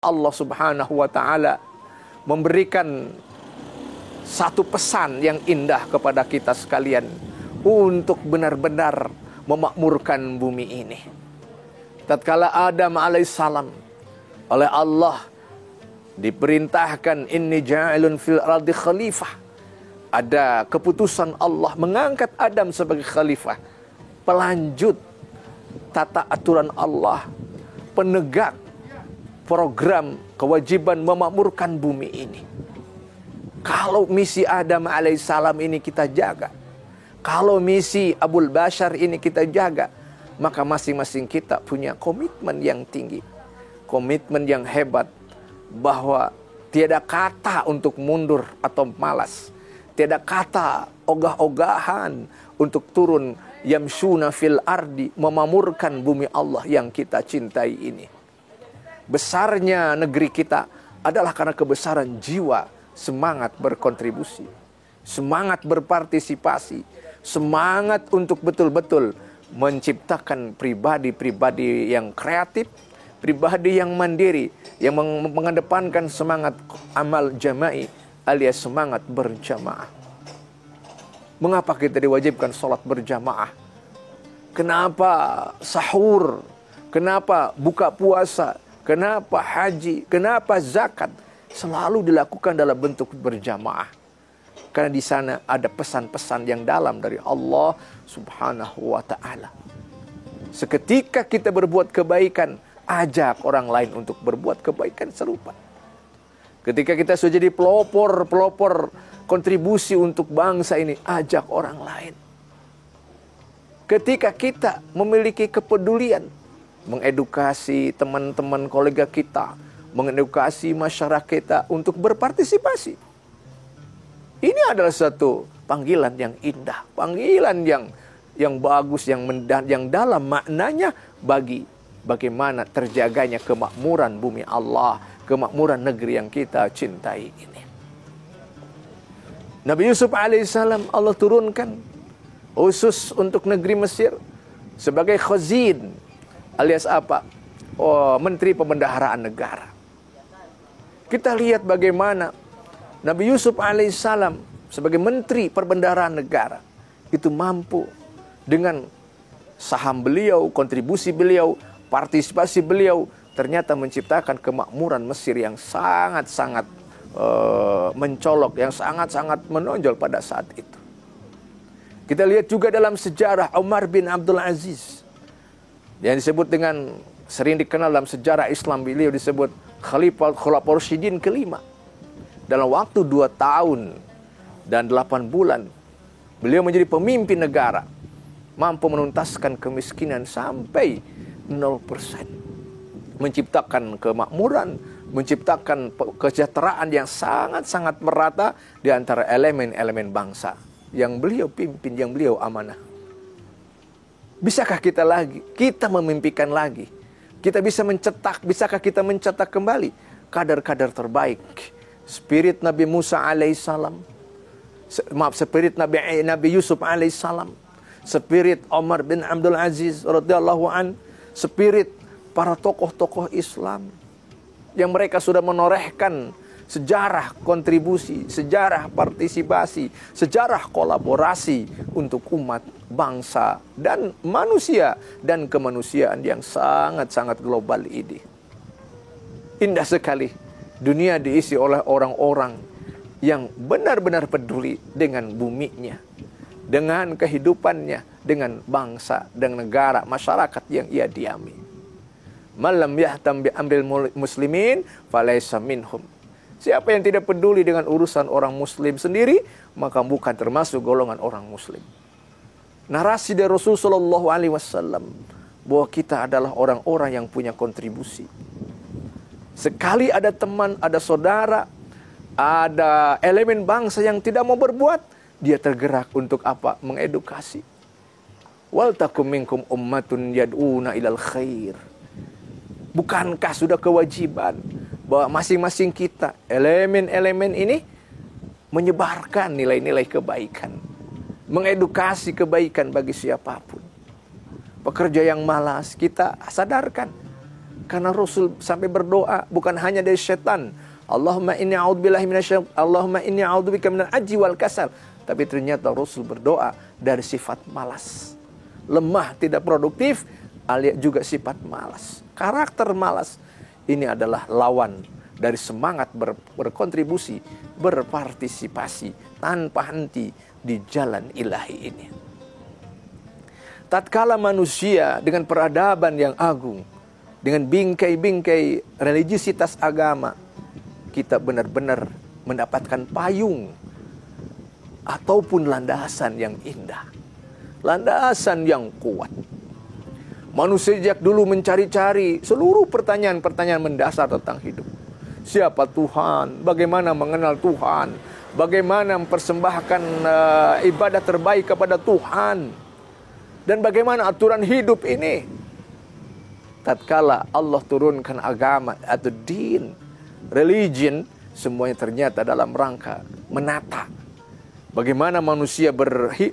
Allah Subhanahu wa taala memberikan satu pesan yang indah kepada kita sekalian untuk benar-benar memakmurkan bumi ini. Tatkala Adam alaihissalam oleh Allah diperintahkan, inni ja'ilun fil ardi khalifah, ada keputusan Allah mengangkat Adam sebagai khalifah, pelanjut tata aturan Allah, penegak program kewajiban memakmurkan bumi ini. Kalau misi Adam alaihissalam ini kita jaga, kalau misi Abul Bashar ini kita jaga, maka masing-masing kita punya komitmen yang tinggi, komitmen yang hebat, bahwa tiada kata untuk mundur atau malas, tiada kata ogah-ogahan untuk turun yamshuna fil ardi, memamurkan bumi Allah yang kita cintai ini. Besarnya negeri kita adalah karena kebesaran jiwa, semangat berkontribusi, semangat berpartisipasi, semangat untuk betul-betul menciptakan pribadi-pribadi yang kreatif, pribadi yang mandiri, yang mengedepankan semangat amal jama'i alias semangat berjamaah. Mengapa kita diwajibkan sholat berjamaah? Kenapa sahur? Kenapa buka puasa? Kenapa haji? Kenapa zakat? Selalu dilakukan dalam bentuk berjamaah. Karena di sana ada pesan-pesan yang dalam dari Allah Subhanahu wa ta'ala. Seketika kita berbuat kebaikan, ajak orang lain untuk berbuat kebaikan serupa. Ketika kita sudah jadi pelopor kontribusi untuk bangsa ini, ajak orang lain. Ketika kita memiliki kepedulian, mengedukasi teman-teman kolega kita, mengedukasi masyarakat kita untuk berpartisipasi. Ini adalah satu panggilan yang indah, panggilan yang bagus, yang dalam maknanya bagi bagaimana terjaganya kemakmuran bumi Allah, kemakmuran negeri yang kita cintai ini. Nabi Yusuf alaihissalam Allah turunkan khusus untuk negeri Mesir sebagai khazin alias apa? Menteri Pembendaharaan Negara. Kita lihat bagaimana Nabi Yusuf alaihissalam sebagai Menteri Perbendaharaan Negara itu mampu dengan saham beliau, kontribusi beliau, partisipasi beliau, ternyata menciptakan kemakmuran Mesir yang sangat-sangat mencolok, yang sangat-sangat menonjol pada saat itu. Kita lihat juga dalam sejarah Umar bin Abdul Aziz, yang disebut dengan, sering dikenal dalam sejarah Islam, beliau disebut Khulafaur Rasyidin kelima. Dalam waktu 2 tahun dan 8 bulan, beliau menjadi pemimpin negara, mampu menuntaskan kemiskinan sampai 0%. Menciptakan kemakmuran, menciptakan kesejahteraan yang sangat-sangat merata di antara elemen-elemen bangsa yang beliau pimpin, yang beliau amanah. Bisakah kita memimpikan lagi? Kita bisa mencetak, bisakah kita mencetak kembali kader-kader terbaik? Spirit Nabi Musa alaihissalam, spirit Nabi Yusuf alaihissalam, spirit Umar bin Abdul Aziz radhiyallahu an, spirit para tokoh-tokoh Islam yang mereka sudah menorehkan sejarah kontribusi, sejarah partisipasi, sejarah kolaborasi untuk umat, bangsa, dan manusia, dan kemanusiaan yang sangat-sangat global ini. Indah sekali dunia diisi oleh orang-orang yang benar-benar peduli dengan buminya, dengan kehidupannya, dengan bangsa, dengan negara, masyarakat yang ia diami. Malam yahtam bi amril muslimin falaysa minhum. Siapa yang tidak peduli dengan urusan orang muslim sendiri, maka bukan termasuk golongan orang muslim. Narasi dari Rasulullah SAW bahwa kita adalah orang-orang yang punya kontribusi. Sekali ada teman, ada saudara, ada elemen bangsa yang tidak mau berbuat, dia tergerak untuk apa? Mengedukasi. Wal takum minkum ummatun yad'una ilal khair. Bukankah sudah kewajiban bahwa masing-masing kita, elemen-elemen ini, menyebarkan nilai-nilai kebaikan, mengedukasi kebaikan bagi siapapun. Pekerja yang malas kita sadarkan, Karena Rasul sampai berdoa bukan hanya dari setan. Allahumma inni a'udzubika minal ajzi wal kasal. Tapi ternyata Rasul berdoa dari sifat malas. Lemah, tidak produktif, alias juga sifat malas. Karakter malas ini adalah lawan dari semangat berkontribusi, berpartisipasi tanpa henti di jalan ilahi ini. Tatkala manusia dengan peradaban yang agung, dengan bingkai-bingkai religiusitas agama, kita benar-benar mendapatkan payung ataupun landasan yang indah, landasan yang kuat. Manusia sejak dulu mencari-cari seluruh pertanyaan-pertanyaan mendasar tentang hidup. Siapa Tuhan? Bagaimana mengenal Tuhan? Bagaimana mempersembahkan ibadah terbaik kepada Tuhan? Dan bagaimana aturan hidup ini? Tatkala Allah turunkan agama atau din, religion, semuanya ternyata dalam rangka menata bagaimana manusia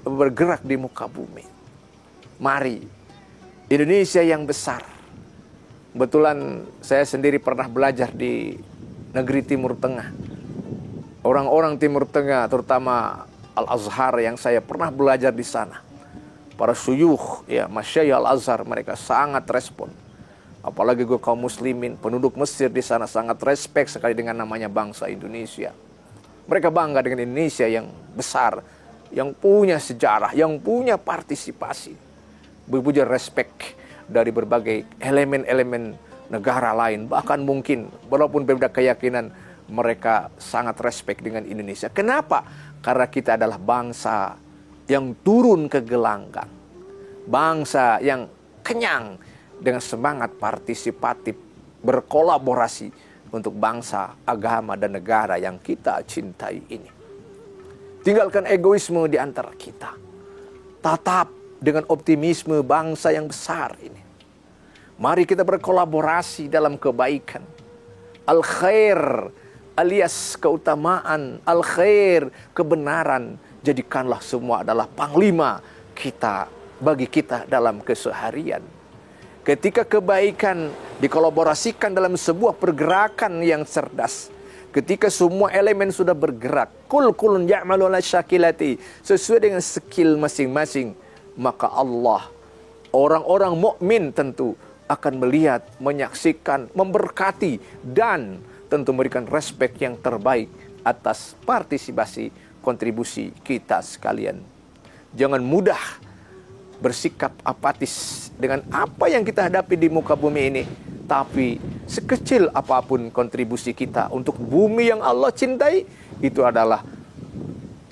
bergerak di muka bumi. Mari, Indonesia yang besar. Kebetulan saya sendiri pernah belajar di negeri Timur Tengah. Orang-orang Timur Tengah, terutama Al-Azhar yang saya pernah belajar di sana. Para syuyukh, ya, masyayikh Al-Azhar, mereka sangat respon. Apalagi gue kaum muslimin, penduduk Mesir di sana sangat respect sekali dengan namanya bangsa Indonesia. Mereka bangga dengan Indonesia yang besar, yang punya sejarah, yang punya partisipasi. Berpuja respect dari berbagai elemen-elemen negara lain. Bahkan mungkin walaupun berbeda keyakinan, mereka sangat respect dengan Indonesia. Kenapa? Karena kita adalah bangsa yang turun ke gelanggang. Bangsa yang kenyang dengan semangat partisipatif, berkolaborasi untuk bangsa, agama, dan negara yang kita cintai ini. Tinggalkan egoisme di antara kita. Tatap dengan optimisme bangsa yang besar ini. Mari kita berkolaborasi dalam kebaikan. Al-khair alias keutamaan, al-khair kebenaran. Jadikanlah semua adalah panglima kita, bagi kita dalam keseharian. Ketika kebaikan dikolaborasikan dalam sebuah pergerakan yang cerdas, ketika semua elemen sudah bergerak, kulun ya'malu ala syakilati, sesuai dengan skill masing-masing, maka Allah, orang-orang mukmin tentu akan melihat, menyaksikan, memberkati, dan tentu memberikan respek yang terbaik atas partisipasi kontribusi kita sekalian. Jangan mudah bersikap apatis dengan apa yang kita hadapi di muka bumi ini. Tapi sekecil apapun kontribusi kita untuk bumi yang Allah cintai, itu adalah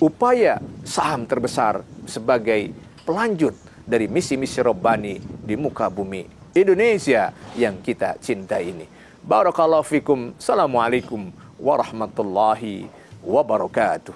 upaya saham terbesar sebagai pelanjut dari misi-misi Rabbani di muka bumi Indonesia yang kita cintai ini. Barakallahu fikum. Assalamualaikum warahmatullahi wabarakatuh.